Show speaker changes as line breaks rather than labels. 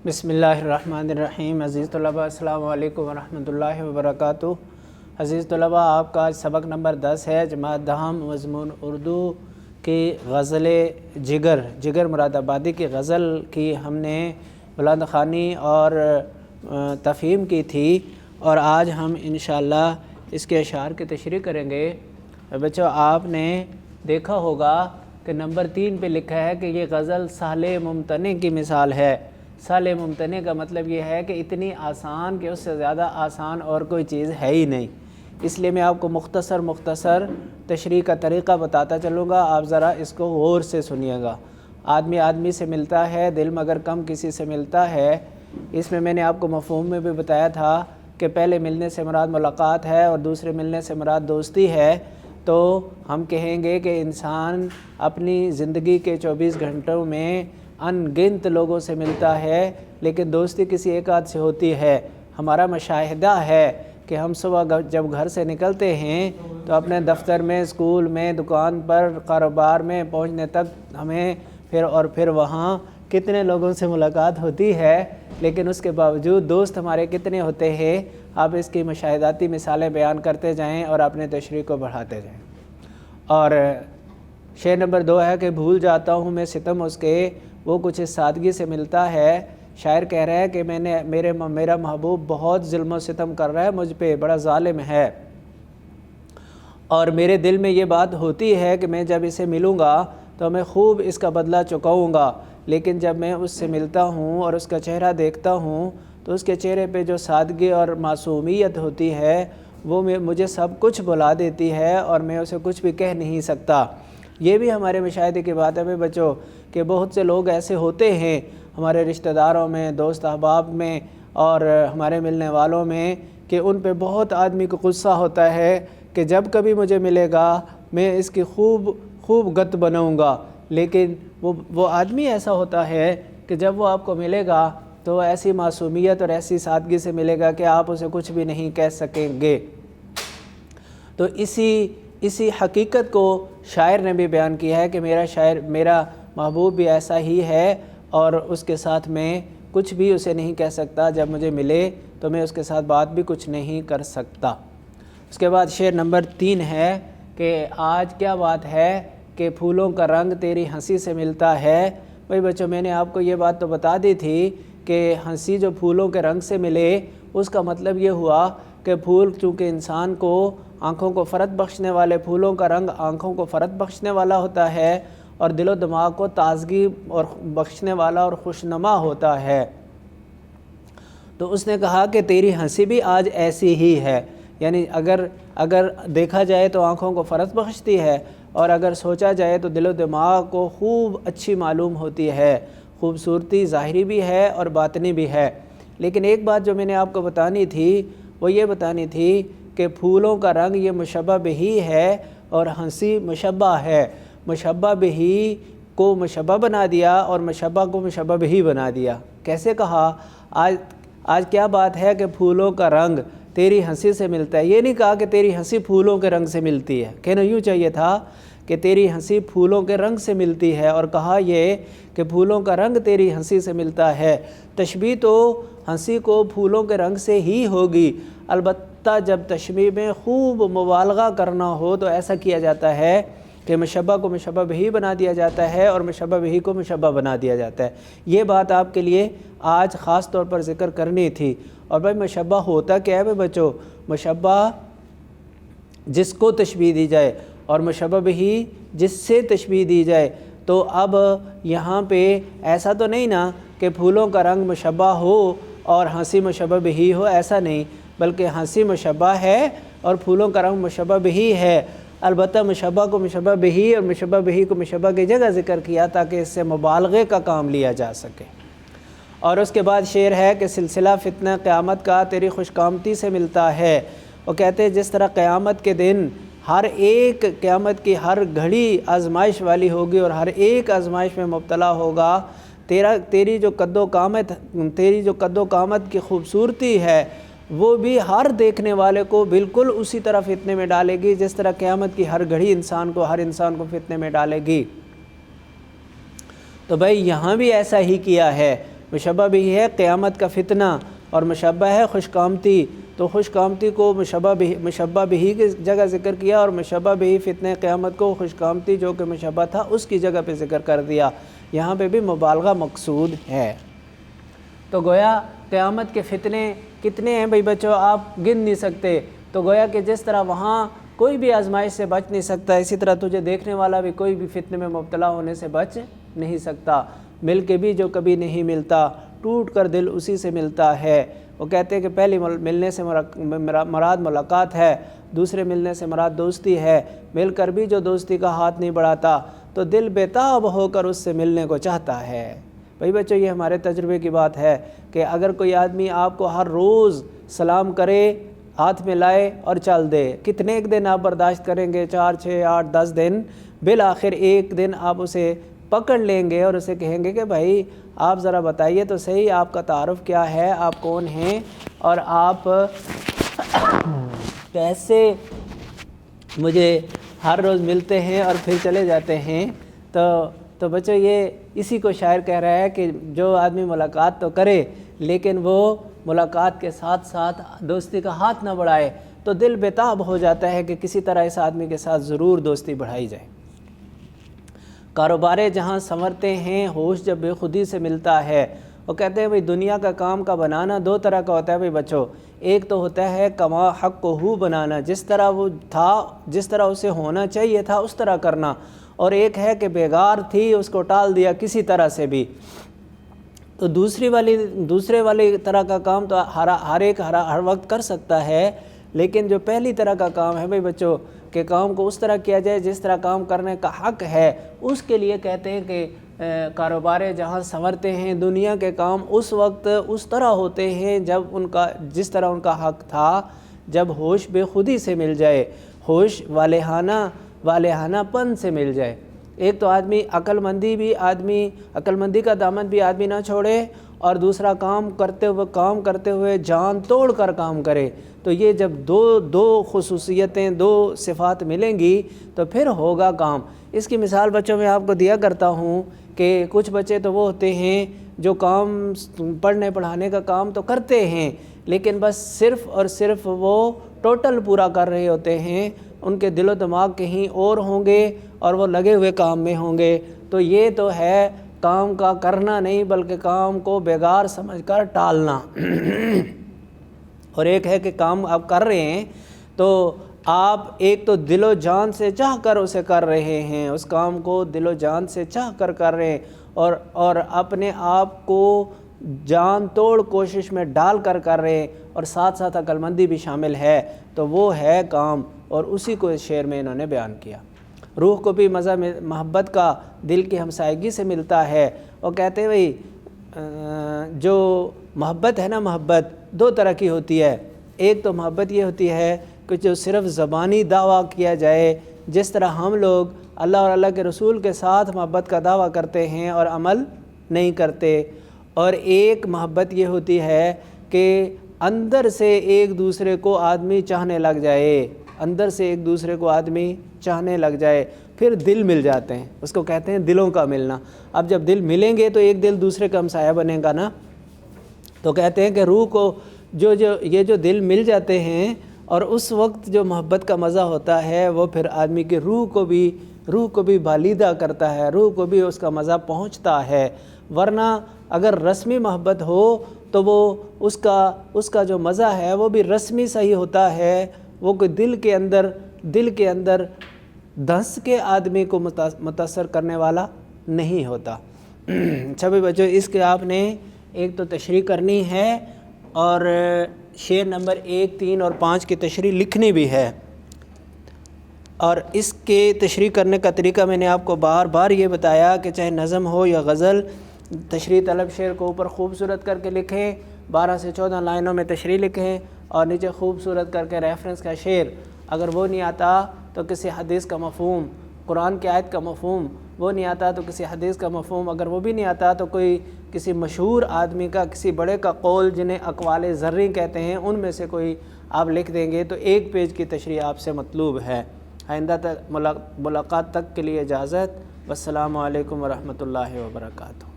بسم اللہ الرحمن الرحیم۔ عزیز طلباء السلام علیکم ورحمۃ اللہ وبرکاتہ۔ عزیز طلباء، آپ کا آج سبق نمبر 10 ہے، جماعت دہم، مضمون اردو کی غزل جگر مراد آبادی کی غزل کی ہم نے بلند خوانی اور تفہیم کی تھی، اور آج ہم انشاءاللہ اس کے اشعار کی تشریح کریں گے۔ بچوں، آپ نے دیکھا ہوگا کہ نمبر 3 پہ لکھا ہے کہ یہ غزل سہل ممتنع کی مثال ہے۔ سہل ممتنع کا مطلب یہ ہے کہ اتنی آسان کہ اس سے زیادہ آسان اور کوئی چیز ہے ہی نہیں۔ اس لیے میں آپ کو مختصر تشریح کا طریقہ بتاتا چلوں گا، آپ ذرا اس کو غور سے سنیے گا۔ آدمی سے ملتا ہے، دل مگر کم کسی سے ملتا ہے۔ اس میں میں نے آپ کو مفہوم میں بھی بتایا تھا کہ پہلے ملنے سے مراد ملاقات ہے اور دوسرے ملنے سے مراد دوستی ہے۔ تو ہم کہیں گے کہ انسان اپنی زندگی کے 24 گھنٹوں میں ان گنت لوگوں سے ملتا ہے، لیکن دوستی کسی ایک آدھ سے ہوتی ہے۔ ہمارا مشاہدہ ہے کہ ہم صبح جب گھر سے نکلتے ہیں تو اپنے دفتر میں، اسکول میں، دکان پر، کاروبار میں پہنچنے تک ہمیں پھر وہاں کتنے لوگوں سے ملاقات ہوتی ہے، لیکن اس کے باوجود دوست ہمارے کتنے ہوتے ہیں۔ آپ اس کی مشاہداتی مثالیں بیان کرتے جائیں اور اپنے تشریح کو بڑھاتے جائیں۔ اور شعر نمبر 2 ہے کہ بھول جاتا ہوں میں ستم اس کے، وہ کچھ اس سادگی سے ملتا ہے۔ شاعر کہہ رہا ہے کہ میرا محبوب بہت ظلم و ستم کر رہا ہے مجھ پہ، بڑا ظالم ہے، اور میرے دل میں یہ بات ہوتی ہے کہ میں جب اسے ملوں گا تو میں خوب اس کا بدلہ چکاؤں گا، لیکن جب میں اس سے ملتا ہوں اور اس کا چہرہ دیکھتا ہوں تو اس کے چہرے پہ جو سادگی اور معصومیت ہوتی ہے وہ مجھے سب کچھ بھلا دیتی ہے اور میں اسے کچھ بھی کہہ نہیں سکتا۔ یہ بھی ہمارے مشاہدے کی بات ہے بچوں کہ بہت سے لوگ ایسے ہوتے ہیں ہمارے رشتہ داروں میں، دوست احباب میں اور ہمارے ملنے والوں میں، کہ ان پہ بہت آدمی کو غصہ ہوتا ہے کہ جب کبھی مجھے ملے گا میں اس کی خوب گت بناؤں گا، لیکن وہ آدمی ایسا ہوتا ہے کہ جب وہ آپ کو ملے گا تو ایسی معصومیت اور ایسی سادگی سے ملے گا کہ آپ اسے کچھ بھی نہیں کہہ سکیں گے۔ تو اسی حقیقت کو شاعر نے بھی بیان کیا ہے کہ میرا محبوب بھی ایسا ہی ہے، اور اس کے ساتھ میں کچھ بھی اسے نہیں کہہ سکتا، جب مجھے ملے تو میں اس کے ساتھ بات بھی کچھ نہیں کر سکتا۔ اس کے بعد شعر نمبر 3 ہے کہ آج کیا بات ہے کہ پھولوں کا رنگ تیری ہنسی سے ملتا ہے۔ بھائی بچوں، میں نے آپ کو یہ بات تو بتا دی تھی کہ ہنسی جو پھولوں کے رنگ سے ملے، اس کا مطلب یہ ہوا کہ پھول چونکہ انسان کو آنکھوں کو فرحت بخشنے والے، پھولوں کا رنگ آنکھوں کو فرحت بخشنے والا ہوتا ہے اور دل و دماغ کو تازگی اور بخشنے والا اور خوشنما ہوتا ہے۔ تو اس نے کہا کہ تیری ہنسی بھی آج ایسی ہی ہے، یعنی اگر دیکھا جائے تو آنکھوں کو فرحت بخشتی ہے، اور اگر سوچا جائے تو دل و دماغ کو خوب اچھی معلوم ہوتی ہے، خوبصورتی ظاہری بھی ہے اور باطنی بھی ہے۔ لیکن ایک بات جو میں نے آپ کو بتانی تھی وہ یہ بتانی تھی کہ پھولوں کا رنگ یہ مشبہ بہی ہے اور ہنسی مشبہ ہے۔ مشبہ بہی کو مشبہ بنا دیا اور مشبہ کو مشبہ بہی بنا دیا۔ کیسے کہا؟ آج کیا بات ہے کہ پھولوں کا رنگ تیری ہنسی سے ملتا ہے، یہ نہیں کہا کہ تیری ہنسی پھولوں کے رنگ سے ملتی ہے، کہنا یوں چاہیے تھا کہ تیری ہنسی پھولوں کے رنگ سے ملتی ہے، اور کہا یہ کہ پھولوں کا رنگ تیری ہنسی سے ملتا ہے۔ تشبیہ تو ہنسی کو پھولوں کے رنگ سے ہی ہوگی، البتہ جب تشبیہ میں خوب مبالغہ کرنا ہو تو ایسا کیا جاتا ہے کہ مشبہ کو مشبہ بہی بنا دیا جاتا ہے اور مشبہ بہی کو مشبہ بنا دیا جاتا ہے۔ یہ بات آپ کے لیے آج خاص طور پر ذکر کرنی تھی۔ اور بھائی مشبہ ہوتا کیا ہے بچوں؟ مشبہ جس کو تشبیہ دی جائے اور مشبہ بہی جس سے تشبیہ دی جائے۔ تو اب یہاں پہ ایسا تو نہیں نا کہ پھولوں کا رنگ مشبہ ہو اور ہنسی مشبہ بہی ہو، ایسا نہیں، بلکہ ہنسی مشبہ ہے اور پھولوں کا رنگ مشبہ بہی ہے۔ البتہ مشبہ کو مشبہ بہی اور مشبہ بہی کو مشبہ کی جگہ ذکر کیا تاکہ اس سے مبالغے کا کام لیا جا سکے۔ اور اس کے بعد شعر ہے کہ سلسلہ فتنہ قیامت کا تیری خوش قامتی سے ملتا ہے۔ وہ کہتے ہیں جس طرح قیامت کے دن قیامت کی ہر گھڑی آزمائش والی ہوگی اور ہر ایک آزمائش میں مبتلا ہوگا، تیری جو قد و قامت کی خوبصورتی ہے وہ بھی ہر دیکھنے والے کو بالکل اسی طرح فتنے میں ڈالے گی جس طرح قیامت کی ہر گھڑی ہر انسان کو فتنے میں ڈالے گی۔ تو بھائی یہاں بھی ایسا ہی کیا ہے، مشبہ بھی ہے قیامت کا فتنہ اور مشبہ ہے خوش قامتی، تو خوش قامتی کو مشبہ بھی کی جگہ ذکر کیا اور مشبہ بھی فتنہ قیامت کو خوش قامتی جو کہ مشبہ تھا اس کی جگہ پہ ذکر کر دیا۔ یہاں پہ بھی مبالغہ مقصود ہے۔ تو گویا قیامت کے فتنے کتنے ہیں بھائی بچوں، آپ گن نہیں سکتے۔ تو گویا کہ جس طرح وہاں کوئی بھی آزمائش سے بچ نہیں سکتا، اسی طرح تجھے دیکھنے والا بھی کوئی بھی فتنے میں مبتلا ہونے سے بچ نہیں سکتا۔ مل کے بھی جو کبھی نہیں ملتا، ٹوٹ کر دل اسی سے ملتا ہے۔ وہ کہتے ہیں کہ پہلی ملنے سے مراد ملاقات ہے، دوسرے ملنے سے مراد دوستی ہے، مل کر بھی جو دوستی کا ہاتھ نہیں بڑھاتا تو دل بےتاب ہو کر اس سے ملنے کو چاہتا ہے۔ بھائی بچوں یہ ہمارے تجربے کی بات ہے کہ اگر کوئی آدمی آپ کو ہر روز سلام کرے، ہاتھ میں لائے اور چل دے، کتنے ایک دن آپ برداشت کریں گے؟ 4 6 8 10 دن۔ بالآخر ایک دن آپ اسے پکڑ لیں گے اور اسے کہیں گے کہ بھائی آپ ذرا بتائیے تو صحیح آپ کا تعارف کیا ہے، آپ کون ہیں اور آپ کیسے مجھے ہر روز ملتے ہیں اور پھر چلے جاتے ہیں۔ تو بچوں یہ اسی کو شاعر کہہ رہا ہے کہ جو آدمی ملاقات تو کرے لیکن وہ ملاقات کے ساتھ ساتھ دوستی کا ہاتھ نہ بڑھائے تو دل بےتاب ہو جاتا ہے کہ کسی طرح اس آدمی کے ساتھ ضرور دوستی بڑھائی جائے۔ کاروبارے جہاں سنورتے ہیں ہوش جب بے خودی سے ملتا ہے۔ وہ کہتے ہیں بھئی دنیا کا کام کا بنانا 2 طرح کا ہوتا ہے بھئی بچوں، ایک تو ہوتا ہے کما حق کو ہو بنانا، جس طرح وہ تھا جس طرح اسے ہونا چاہیے تھا اس طرح کرنا، اور ایک ہے کہ بیگار تھی اس کو ٹال دیا کسی طرح سے بھی۔ تو دوسرے والی طرح کا کام تو ہر ایک ہر وقت کر سکتا ہے، لیکن جو پہلی طرح کا کام ہے بھئی بچوں کہ کام کو اس طرح کیا جائے جس طرح کام کرنے کا حق ہے، اس کے لیے کہتے ہیں کہ کاروبارے جہاں سنورتے ہیں، دنیا کے کام اس وقت اس طرح ہوتے ہیں جس طرح ان کا حق تھا، جب ہوش بے خودی سے مل جائے، ہوش والہانہ پن سے مل جائے۔ ایک تو آدمی عقل مندی کا دامن بھی آدمی نہ چھوڑے، اور دوسرا کام کرتے ہوئے جان توڑ کر کام کرے۔ تو یہ جب دو خصوصیتیں 2 صفات ملیں گی تو پھر ہوگا کام۔ اس کی مثال بچوں میں آپ کو دیا کرتا ہوں کہ کچھ بچے تو وہ ہوتے ہیں جو کام پڑھنے پڑھانے کا کام تو کرتے ہیں لیکن بس صرف اور صرف وہ ٹوٹل پورا کر رہے ہوتے ہیں، ان کے دل و دماغ کہیں اور ہوں گے اور وہ لگے ہوئے کام میں ہوں گے۔ تو یہ تو ہے کام کا کرنا نہیں بلکہ کام کو بیگار سمجھ کر ٹالنا۔ اور ایک ہے کہ کام آپ کر رہے ہیں تو آپ ایک تو دل و جان سے چاہ کر اسے کر رہے ہیں، اس کام کو دل و جان سے چاہ کر رہے ہیں اور اپنے آپ کو جان توڑ کوشش میں ڈال کر رہے ہیں، اور ساتھ ساتھ عقل مندی بھی شامل ہے، تو وہ ہے کام، اور اسی کو اس شعر میں انہوں نے بیان کیا۔ روح کو بھی مزہ محبت کا دل کی ہمسائیگی سے ملتا ہے۔ وہ کہتے ہیں بھئی جو محبت ہے نا، محبت 2 طرح کی ہوتی ہے۔ ایک تو محبت یہ ہوتی ہے کہ جو صرف زبانی دعویٰ کیا جائے، جس طرح ہم لوگ اللہ اور اللہ کے رسول کے ساتھ محبت کا دعویٰ کرتے ہیں اور عمل نہیں کرتے، اور ایک محبت یہ ہوتی ہے کہ اندر سے ایک دوسرے کو آدمی چاہنے لگ جائے، پھر دل مل جاتے ہیں، اس کو کہتے ہیں دلوں کا ملنا۔ اب جب دل ملیں گے تو ایک دل دوسرے کا ہمسایہ بنے گا نا۔ تو کہتے ہیں کہ روح کو جو دل مل جاتے ہیں اور اس وقت جو محبت کا مزہ ہوتا ہے وہ پھر آدمی کی روح کو بھی بالیدہ کرتا ہے، روح کو بھی اس کا مزہ پہنچتا ہے۔ ورنہ اگر رسمی محبت ہو تو وہ اس کا جو مزہ ہے وہ بھی رسمی صحیح ہوتا ہے، وہ کوئی دل کے اندر دھنس کے آدمی کو متاثر کرنے والا نہیں ہوتا۔ اچھا بھائی بچوں، اس کے آپ نے ایک تو تشریح کرنی ہے اور شعر نمبر 1 3 اور 5 کی تشریح لکھنی بھی ہے، اور اس کے تشریح کرنے کا طریقہ میں نے آپ کو بار بار یہ بتایا کہ چاہے نظم ہو یا غزل، تشریح طلب شعر کو اوپر خوبصورت کر کے لکھیں، 12 سے 14 لائنوں میں تشریح لکھیں، اور نیچے خوبصورت کر کے ریفرنس کا شعر۔ اگر وہ نہیں آتا تو کسی حدیث کا مفہوم، قرآن کی آیت کا مفہوم، وہ نہیں آتا تو کسی حدیث کا مفہوم، اگر وہ بھی نہیں آتا تو کسی مشہور آدمی کا، کسی بڑے کا قول جنہیں اقوال زرعی کہتے ہیں، ان میں سے کوئی آپ لکھ دیں گے تو 1 پیج کی تشریح آپ سے مطلوب ہے۔ آئندہ تک ملاقات تک کے لیے اجازت۔ والسلام علیکم ورحمۃ اللہ وبرکاتہ۔